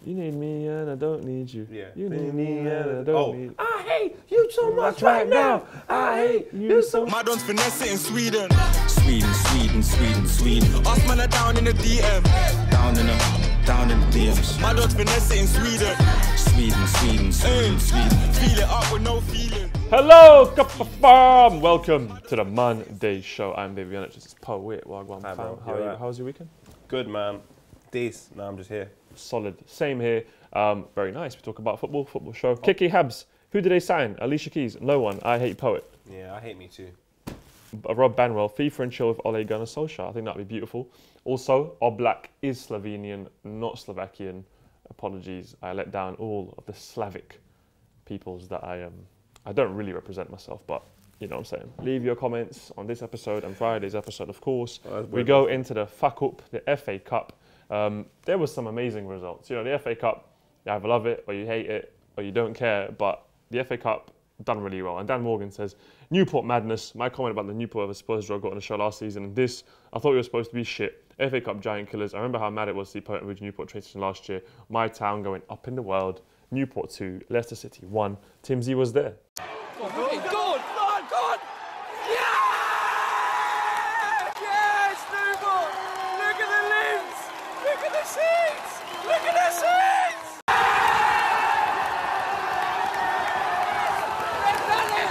You need me and I don't need you. Yeah. You need me and I don't need you. I hate you so much right now. I hate you so much. My don's finesse it in Sweden. Sweden. Us man are down in the DM. Down in the DMs. My don's finesse it in Sweden. Sweden. Feel it up with no feeling. Hello, Cup of Farm. Welcome to the Monday show. I'm Baby Yannick, this is Poet. Wagwan Hi, fam. bro. How You are you? right? How was your weekend? Good, man. Decent. No, I'm just here. Solid. Same here. Very nice. We talk about football show. Kiki Habs. Who did they sign? Alicia Keys. No one. I hate Poet. Yeah, I hate me too. Rob Banwell. FIFA and chill with Ole Gunnar Solskjaer. I think that'd be beautiful. Also, Oblak is Slovenian, not Slovakian. Apologies. I let down all of the Slavic peoples that I don't really represent myself, but you know what I'm saying. Leave your comments on this episode and Friday's episode, of course. We go into the fuck up, the FA Cup. There was some amazing results. You know, the FA Cup, you either love it or you hate it or you don't care, but the FA Cup done really well. And Dan Morgan says, Newport madness. My comment about the Newport vs Spurs draw got on the show last season, and this, I thought it was supposed to be shit. FA Cup giant killers. I remember how mad it was to see Potent Ridge Newport train station last year. My town going up in the world. Newport 2, Leicester City 1. Tim Z was there. God! Yeah! Yes, Newport! Look at the limbs! Look at the seats! Look at the seats! They've done it!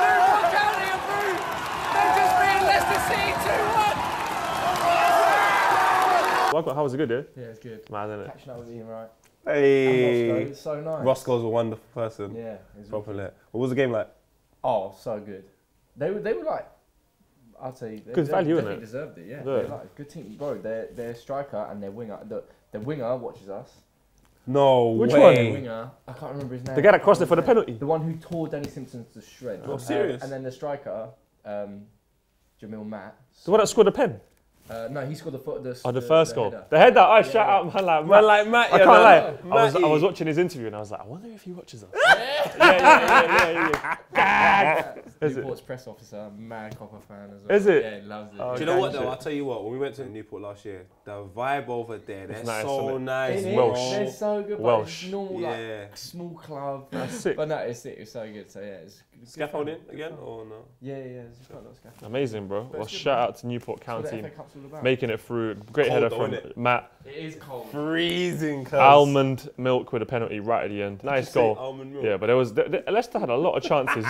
Newport County approved! They've just beat Leicester City 2-1! Welcome. How was it? Good, yeah? Yeah, it's good. Mad, isn't it? Catching up with Ian, right? Hey. And Roscoe, it's so nice. Roscoe's a wonderful person. Yeah, it's Proper lit. What was the game like? Oh, so good. They were like, I'd say they Good value, innit? definitely deserved it. Yeah, Yeah. they're like a good team, bro. Their striker and their winger. The winger watches us. No Which way. one? The winger, I can't remember his name. The guy that crossed it for the penalty. The one who tore Danny Simpson to shreds. Oh, serious? And then the striker, Jamil Matt. The one that scored a pen? No, he scored the first goal. header. The header, I Yeah, shout yeah. out, man, like, Man like Matt. I yeah, can't lie. no, I was watching his interview and I was like, I wonder if he watches us. yeah. Is it? Newport's press officer, mad Copper fan as well. Is it? Yeah, he loves it. Oh, Do you know what Shit. though? I'll tell you what. When we went to Newport last year, the vibe over there, they're nice, so isn't it? nice. It Welsh. is. They're so good. Welsh. It's normal, Yeah. like small club. That's sick. But no, it's so good. So yeah, it's good. Scaffolding again or no? Yeah. There's quite a lot of scaffolding. Amazing, bro. But Well, it's good, shout man. out to Newport That's what County the FA Cup's all about. making it through. Great Cold header though, from innit? Matt. It is cold. Freezing. Cuz. Almond milk with a penalty right at the end. Nice Say goal. almond milk. Yeah, but there was Leicester had a lot of chances,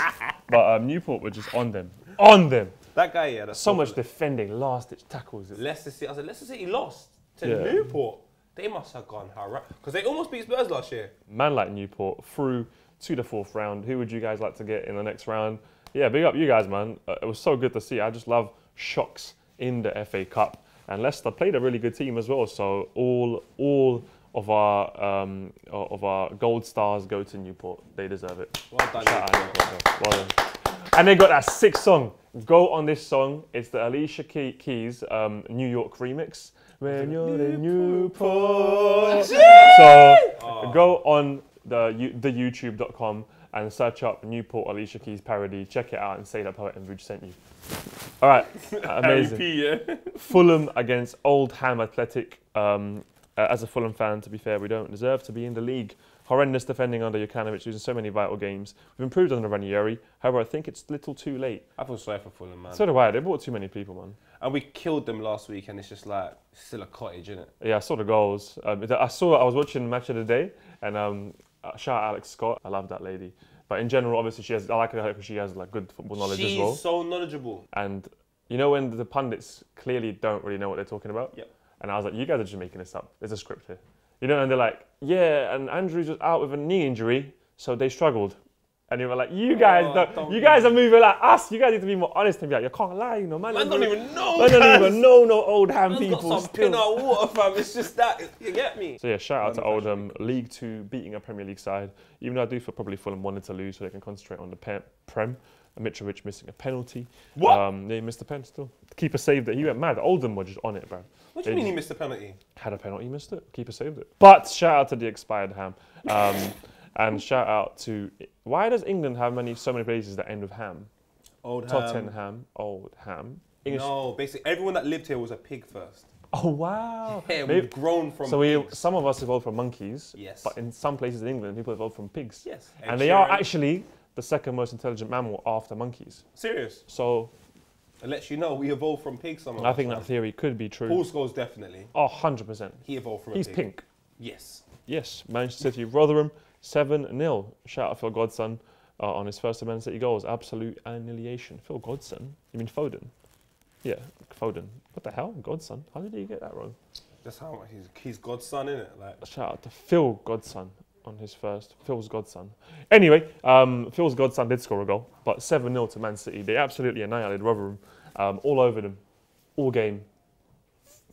but Newport were just on them. On them. That guy, yeah. That's So much proper. defending, last-ditch tackles. Leicester City. I said Leicester City lost to Yeah. Newport. They must have gone hard because they almost beat Spurs last year. Man like Newport through to the fourth round. Who would you guys like to get in the next round? Yeah, big up you guys, man. It was so good to see. I just love shocks in the FA Cup. And Leicester played a really good team as well. So all of our gold stars go to Newport. They deserve it. Well done. Shout out Newport. Newport, bro. Well done. And they got that sick song. Go on this song. It's the Alicia Keys New York remix. When you're in Newport. So go on the YouTube.com and search up Newport Alicia Keys parody. Check it out and say that Poet and Rouge sent you. All right, amazing. P, yeah. Fulham against Oldham Athletic. As a Fulham fan, to be fair, we don't deserve to be in the league. Horrendous defending under Jokanovic, losing so many vital games. We've improved under Ranieri. However, I think it's a little too late. I feel sorry for Fulham, man. So do I. They bought too many people, man. And we killed them last week, and it's just like still a cottage, isn't it? Yeah, I saw the goals. I was watching Match of the Day, and shout out Alex Scott. I love that lady. But in general, obviously, I like her because she has like good football knowledge as well. She's so knowledgeable. And you know when the pundits clearly don't really know what they're talking about? Yep. And I was like, you guys are just making this up. There's a script here. You know, and they're like, yeah, and Andrews was out with a knee injury, so they struggled. And you were like, you guys you guys are moving like us. You guys need to be more honest and be like, you can't lie, you know, man. Man don't even know. Man don't even know no Oldham Man's people. got some pin Still. out water, fam. It's just that. You get me? So yeah, shout out to Oldham, League 2, beating a Premier League side. Even though I do feel probably Fulham wanted to lose so they can concentrate on the Prem. Mitrovic missing a penalty. What? Yeah, he missed a pen still. The keeper saved it. He went mad. Oldham were just on it, bro. What do you mean he missed the penalty? Had a penalty, missed it. Keeper saved it. But shout out to the expired ham. And shout out to... Why does England have so many places that end with ham? Oldham. Tottenham, Oldham. English. No, basically everyone that lived here was a pig first. Oh wow! Yeah, Maybe- we've grown from So pigs. some of us evolved from monkeys. Yes. But in some places in England, people evolved from pigs. Yes. And they are actually the second most intelligent mammal after monkeys. Serious. So It lets you know we evolved from pigs. Some of I us, think man. that theory could be true. Paul Scholes definitely. Oh, 100%. He evolved from He's a pig. pink. Yes. Yes, Manchester City, Rotherham, 7-0. Shout out Phil Godson on his first of Man City goals. Absolute annihilation. Phil Godson? You mean Foden? Yeah, Foden. What the hell? Godson? How did he get that wrong? That's how he's God's son, innit? Like, Shout out to Phil Godson on his first. Phil's godson. Anyway, Phil's godson did score a goal, but 7-0 to Man City. They absolutely annihilated Rotherham, all over them, all game.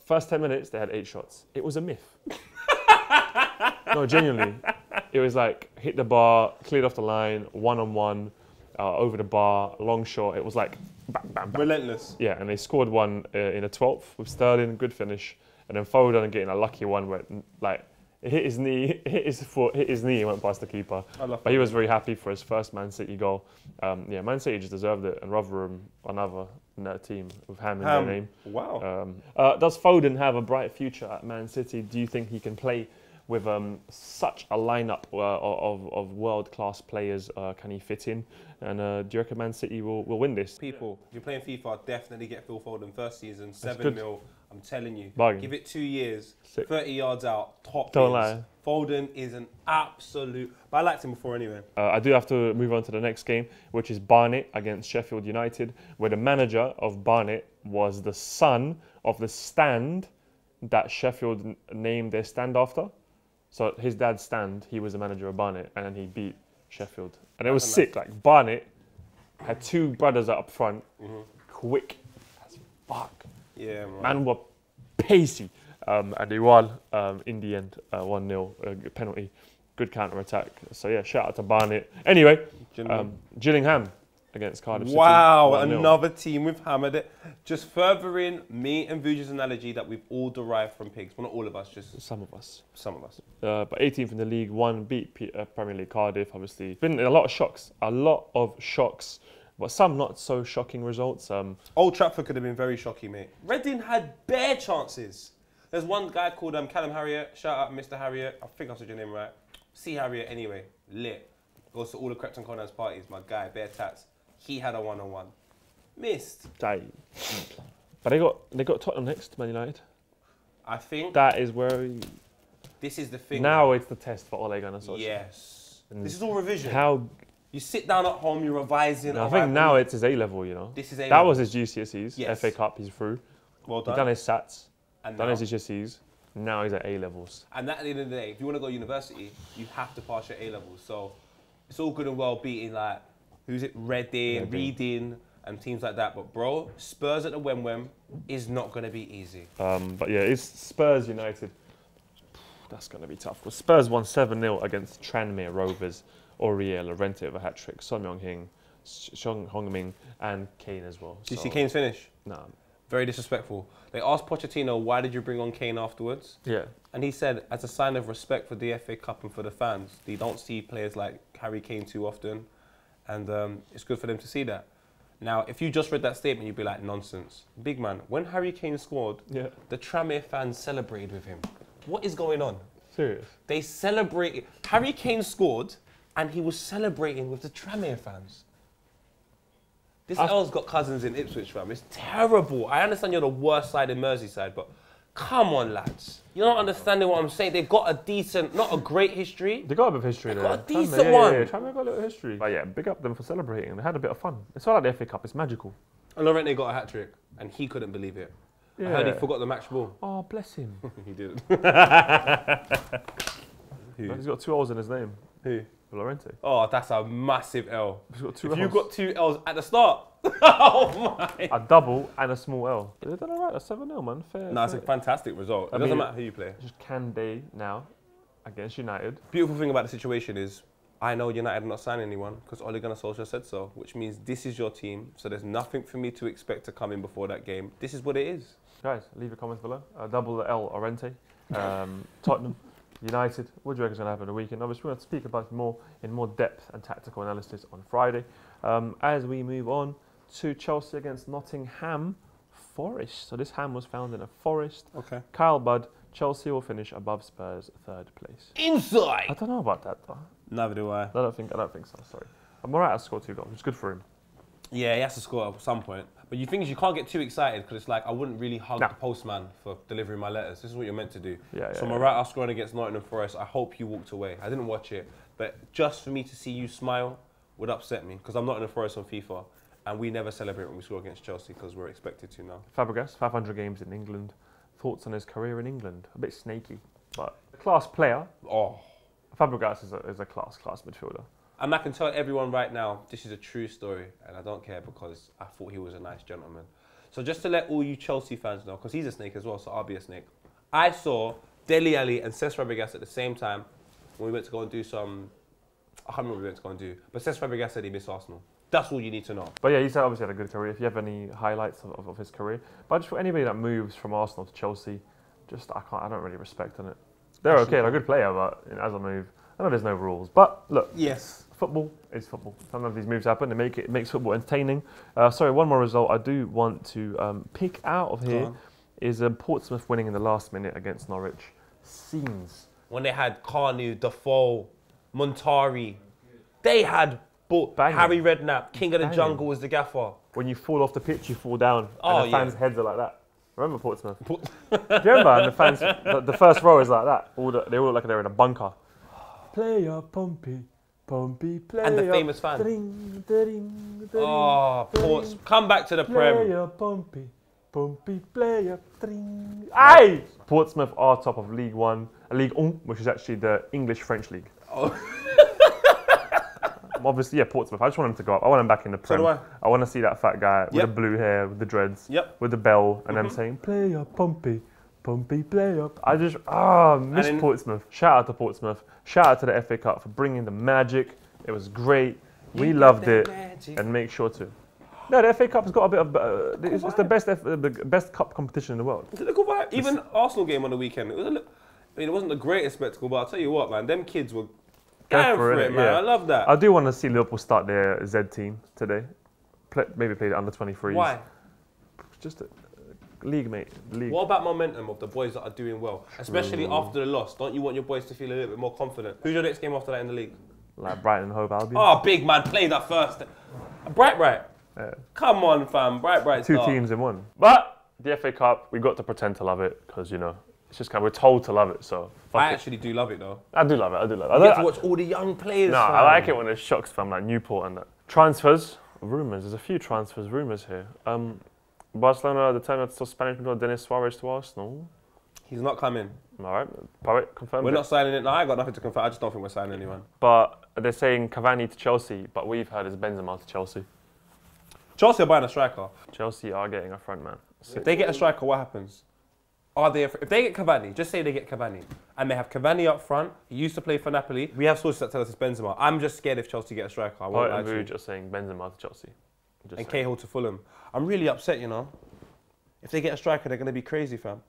First 10 minutes, they had 8 shots. It was a myth. No, genuinely. It was like, hit the bar, cleared off the line, one-on-one, over the bar, long shot. It was like, bam, bam, bam. relentless. Yeah, and they scored one in a 12th with Sterling, good finish. And then Foden getting a lucky one where, like, it hit his knee, hit his foot, hit his knee, and went past the keeper. But he was very happy for his first Man City goal. Yeah, Man City just deserved it, and Rotherham, another team with Ham in their name. Wow. Does Foden have a bright future at Man City? Do you think he can play with such a lineup of world-class players? Can he fit in? And do you reckon Man City will win this? People, if you're playing FIFA, definitely get Phil Foden first season, 7 good. mil. I'm telling you. Bargain. Give it 2 years, Sick. 30 yards out, top Don't bins. lie. Foden is an absolute... But I liked him before anyway. I do have to move on to the next game, which is Barnet against Sheffield United, where the manager of Barnet was the son of the stand that Sheffield named their stand after. So his dad's stand, he was the manager of Barnet, and then he beat Sheffield. And it was sick. Like, Barnet had 2 brothers up front, quick as fuck. Yeah, man. Man were pacey. And they won in the end, 1-0, penalty. Good counter-attack. So yeah, shout out to Barnet. Anyway, Gillingham against Cardiff City. Wow, 1-0. another team we've hammered it. Just furthering me and Vuja's analogy that we've all derived from pigs. Well, not all of us, just Some of us. some of us. But 18th in the League One, beat Premier League Cardiff, obviously. Been a lot of shocks, but some not so shocking results. Old Trafford could have been very shocking, mate. Reading had bare chances. There's one guy called Callum Harriott. Shout out Mr. Harriott. I think I said your name right. C. Harriott anyway. Lit. Goes to all the Crept and Conan's parties. My guy, bare tats. He had a 1-on-1. Missed. But they got Tottenham next, Man United. I think That is where this is the thing. now it's the test for Ole Gunnar Solskjaer. Yes. This is all revision. How? You sit down at home, you're revising. No, I think now it's his A level. You know. This is That A-level. was his GCSEs. Yes. FA Cup, he's through. Well He's done. done his SATs. And Done now- his GCSEs. Now he's at A levels. And that, at the end of the day, if you want to go to university, you have to pass your A levels. So it's all good and well beating like Reading, Reading, and teams like that. But bro, Spurs at the Wem is not going to be easy. But yeah, it's Spurs United. That's going to be tough. Well, Spurs won 7-0 against Tranmere Rovers. Aurier Llorente with a hat-trick. Son Myung-hing, Song Hong-min, and Kane as well. Did you see Kane's finish? Nah. Very disrespectful. They asked Pochettino, why did you bring on Kane afterwards? Yeah. And he said, as a sign of respect for the FA Cup and for the fans, they don't see players like Harry Kane too often. And it's good for them to see that. Now, if you just read that statement, you'd be like, nonsense. Big man, when Harry Kane scored, the Tranmere fans celebrated with him. What is going on? Serious? They celebrated. Harry Kane scored, and he was celebrating with the Tranmere fans. This L's got cousins in Ipswich, fam. It's terrible. I understand you're the worst side in Merseyside, but come on, lads. You're not understanding what I'm saying. They've got a decent, not a great history. They got a bit of history there. Got a decent one. Yeah, Tranmere got a little history. But yeah, big up them for celebrating. They had a bit of fun. It's all like the FA Cup. It's magical. And Llorente got a hat-trick, and he couldn't believe it. Yeah. I heard he forgot the match ball. Oh, bless him. He did. He's got 2 L's in his name. Who? Llorente. Oh, that's a massive L. He's got 2 If L's. you got 2 L's at the start. Oh my. A double and a small L. They've done alright. That's 7-0, man. Fair. No, it's a fantastic result. It doesn't matter who you play. Just can they now against United? Beautiful thing about the situation is I know United are not signing anyone because Ole Gunnar Solskjaer said so, which means this is your team. So there's nothing for me to expect to come in before that game. This is what it is. Guys, leave your comments below. Double the L Llorente. Tottenham. United, what do you reckon is going to happen in the weekend? Obviously, we're going to speak about it in more depth and tactical analysis on Friday. As we move on to Chelsea against Nottingham forest. So this ham was found in a forest. Okay. Kyle Budd, Chelsea will finish above Spurs, 3rd place. I Inside. don't know about that though. Neither do I. I don't think so. Sorry. I'm alright. I scored 2 goals. It's good for him. Yeah, he has to score at some point. But you think you can't get too excited because it's like I wouldn't really hug the postman for delivering my letters. This is what you're meant to do. So I'm alright. I was scoring against Nottingham Forest. I hope you walked away. I didn't watch it, but just for me to see you smile would upset me because I'm Nottingham Forest on FIFA, and we never celebrate when we score against Chelsea because we're expected to now. Fabregas, 500 games in England. Thoughts on his career in England? A bit snaky, but a class player. Oh. Fabregas is a class midfielder. And I can tell everyone right now, this is a true story, and I don't care because I thought he was a nice gentleman. So just to let all you Chelsea fans know, because he's a snake as well, so I'll be a snake. I saw Dele Alli and Cesc Fabregas at the same time when we went to go and do some, I can't remember what we went to go and do, but Cesc Fabregas said he missed Arsenal. That's all you need to know. But yeah, he's obviously had a good career. If you have any highlights of his career, but just for anybody that moves from Arsenal to Chelsea, I don't really respect on it. They're okay, they're a good player, but as a move, I know there's no rules. But look, yes, football is football. Sometimes these moves happen. It makes football entertaining. Sorry, one more result I do want to pick out of here is Portsmouth winning in the last minute against Norwich. Scenes. When they had Carnu, Defoe, Montari, they had Harry Redknapp, King of the Jungle was the gaffer. When you fall off the pitch, you fall down, and the fans' heads are like that. Remember Portsmouth? Do you remember? And the fans, the first row is like that. They all look like they're in a bunker. Player Pompey, player. And the famous fan. Ding, ding, ding, oh, Ports, come back to the Prem. Player Pompey, player. Ding. Aye! Portsmouth are top of League 1, League 1, which is actually the English-French league. Oh. Obviously, yeah, Portsmouth. I just want him to go up. I want him back in the Prem. So do I. I want to see that fat guy with the blue hair, with the dreads, with the bell, and them saying, player Pompey, player. I just, miss Portsmouth. Shout out to Portsmouth. Shout out to the FA Cup for bringing the magic. It was great. We loved it. And make sure to. No, the FA Cup's got a bit of, it's the best cup competition in the world. It's a good vibe. Even Arsenal game on the weekend, it wasn't the greatest spectacle, but I'll tell you what, man, them kids were going for it, man. Yeah. I love that. I do want to see Liverpool start their Z team today. Maybe play the under 23s. Why? Just a league, mate. League. What about momentum of the boys that are doing well? Especially after the loss. Don't you want your boys to feel a little bit more confident? Who's your next game after that in the league? Like Brighton and Hove Albion. Oh, big man, play that first. Bright. Yeah. Come on, fam. Bright. Two teams in one. But the FA Cup, we got to pretend to love it because, you know, it's just kind of, we're told to love it, so. I actually do love it, though. I do love it. You get to watch all the young players. No, I like it when there's shocks from like Newport and that. Transfers, rumours. There's a few rumours here. Barcelona determined to sell Spanish midfielder Denis Suarez to Arsenal. He's not coming. All right, Poet confirmed. We're not signing it. No, I got nothing to confirm. I just don't think we're signing anyone. But they're saying Cavani to Chelsea, but we've heard it's Benzema to Chelsea. Chelsea are buying a striker. Chelsea are getting a front man. If they get a striker, what happens? If they get Cavani, just say they get Cavani, and they have Cavani up front, he used to play for Napoli, we have sources that tell us it's Benzema. I'm just scared if Chelsea get a striker. I won't lie to you. Just saying Benzema to Chelsea. And Cahill to Fulham. I'm really upset, you know. If they get a striker, they're going to be crazy, fam.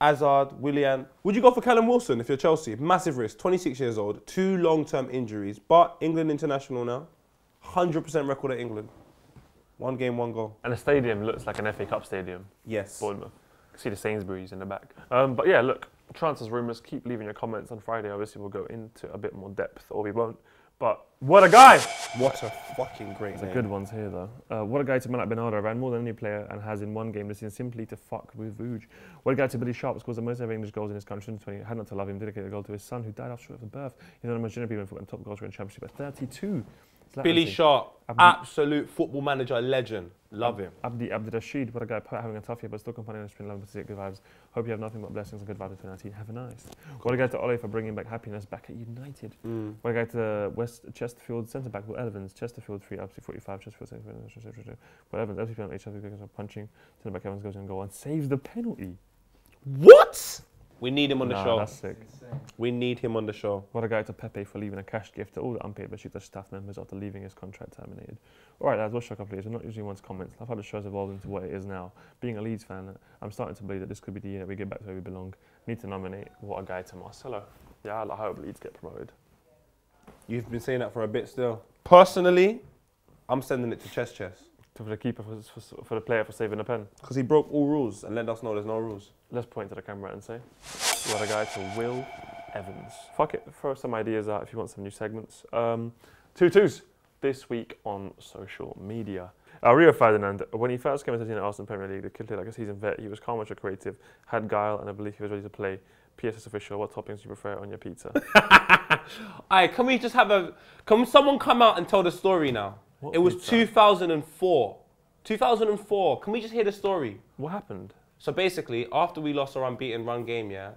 Hazard, Willian. Would you go for Callum Wilson if you're Chelsea? Massive risk, 26 years old, 2 long-term injuries, but England international now, 100% record at England. 1 game, 1 goal. And the stadium looks like an FA Cup stadium. Yes. Bournemouth. See the Sainsbury's in the back. But yeah, look, transfers rumours, keep leaving your comments on Friday. Obviously, we'll go into a bit more depth, or we won't. But what a guy! What a fucking great name. There's good ones here, though. What a guy to man like Bernardo, ran more than any player and has in one game this season simply to fuck with Vuj. What a guy to Billy Sharp, scores the most ever English goals in his country in 20. Had not to love him, dedicated a goal to his son who died after birth. He's one of the most generous people in top goal scorer in Championship at 32. Billy Sharp, absolute football manager legend. Love him. Abdi Rashid, what a guy, having a tough year, but still complaining and spring love to good vibes. Hope you have nothing but blessings and good vibes in 2019. Have a nice. What a guy to Ole for bringing back happiness back at United. What a guy to West Chesterfield centre back Will Evans, Chesterfield 3, up to 45, Chesterfield, Will Evans, LCP on HF, punching, centre back Evans goes and goal and saves the penalty. What? We need him on the show. That's sick. We need him on the show. What a guy to Pepe for leaving a cash gift to all the unpaid Besiktas staff members after leaving his contract terminated. All right, lads, what's your couple of years? We're not usually one's comments. I've had the show's evolved into what it is now. Being a Leeds fan, I'm starting to believe that this could be the year that we get back to where we belong. Need to nominate what a guy to Marcelo. Yeah, I hope Leeds get promoted. You've been saying that for a bit still. Personally, I'm sending it to Cesc. for the keeper, for the player for saving a pen. Because he broke all rules and let us know there's no rules. Let's point to the camera and say, what a guy to Will Evans. Fuck it, throw some ideas out if you want some new segments. 2-2s this week on social media. Rio Ferdinand, when he first came into the Arsenal Premier League, the kid played like a seasoned vet. He was calm, much creative, had guile, and I believe he was ready to play. PSS official, what toppings do you prefer on your pizza? Alright, can we just have a... Can someone come out and tell the story now? What it was pizza? 2004. 2004. Can we just hear the story? What happened? So basically, after we lost our unbeaten run game, yeah,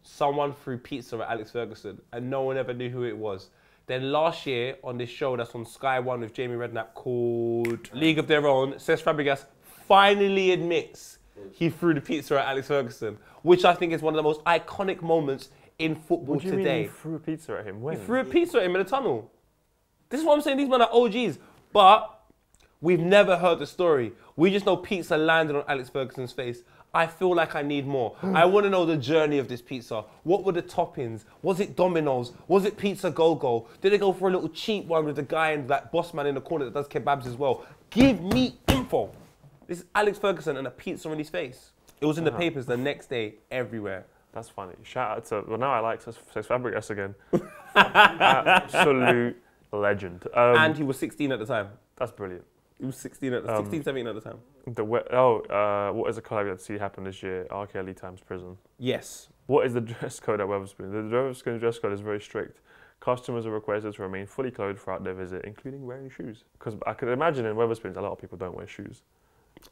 someone threw pizza at Alex Ferguson and no one ever knew who it was. Then last year, on this show that's on Sky 1 with Jamie Redknapp called League of Their Own, Cesc Fabregas finally admits he threw the pizza at Alex Ferguson, which I think is one of the most iconic moments in football What do you today. mean you threw a pizza at him? When? He threw a pizza at him in the tunnel. This is what I'm saying, these men are OGs. But we've never heard the story. We just know pizza landed on Alex Ferguson's face. I feel like I need more. I want to know the journey of this pizza. What were the toppings? Was it Domino's? Was it Pizza Go-Go? Did they go for a little cheap one with the guy and that boss man in the corner that does kebabs as well? Give me info. This is Alex Ferguson and a pizza on his face. It was in the papers the next day, everywhere. That's funny. Shout out to, well, now I like Cesc Fabregas again. Absolute legend. And he was 16 at the time. That's brilliant. He was 16, 17 at the time. What is a collab that see happen this year? R. Kelly times prison. Yes. What is the dress code at Wetherspoons? The Wetherspoons dress code is very strict. Customers are requested to remain fully clothed throughout their visit, including wearing shoes. Because I could imagine in Wetherspoons, a lot of people don't wear shoes.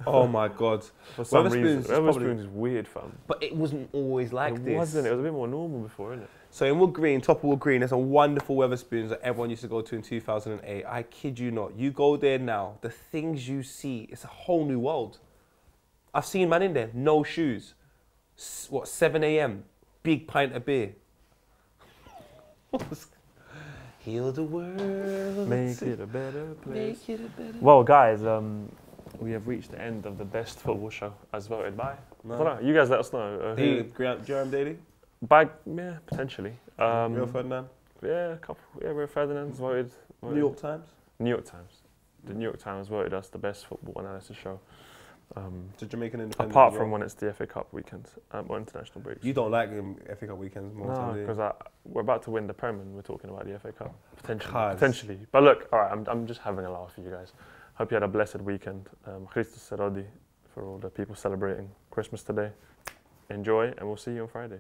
Oh my God. For some reason, Wetherspoons Wetherspoons is weird, fam. But it wasn't always like this. It wasn't. It was a bit more normal before, isn't it? So in Wood Green, top of Wood Green, there's a wonderful Wetherspoons that everyone used to go to in 2008. I kid you not. You go there now, the things you see, it's a whole new world. I've seen man in there, no shoes. 7 a.m., big pint of beer. Heal the world. Make it a better place. Make it a better. Well, guys, we have reached the end of the best football show as voted by. No. I don't know. You guys let us know. Jerome Daly? Yeah, potentially. Rio Ferdinand? Yeah, a couple. Yeah, Rio Ferdinand's voted. New York Times? New York Times. The New York Times voted us the best football analysis show. To Jamaican Independent. Apart from when it's the FA Cup weekend or international breaks. You don't like FA Cup weekends more No, time, do you? because we're about to win the Prem and we're talking about the FA Cup. Potentially. Cuz. Potentially. But look, all right, I'm just having a laugh for you guys. Hope you had a blessed weekend. Christos Serodi for all the people celebrating Christmas today. Enjoy, and we'll see you on Friday.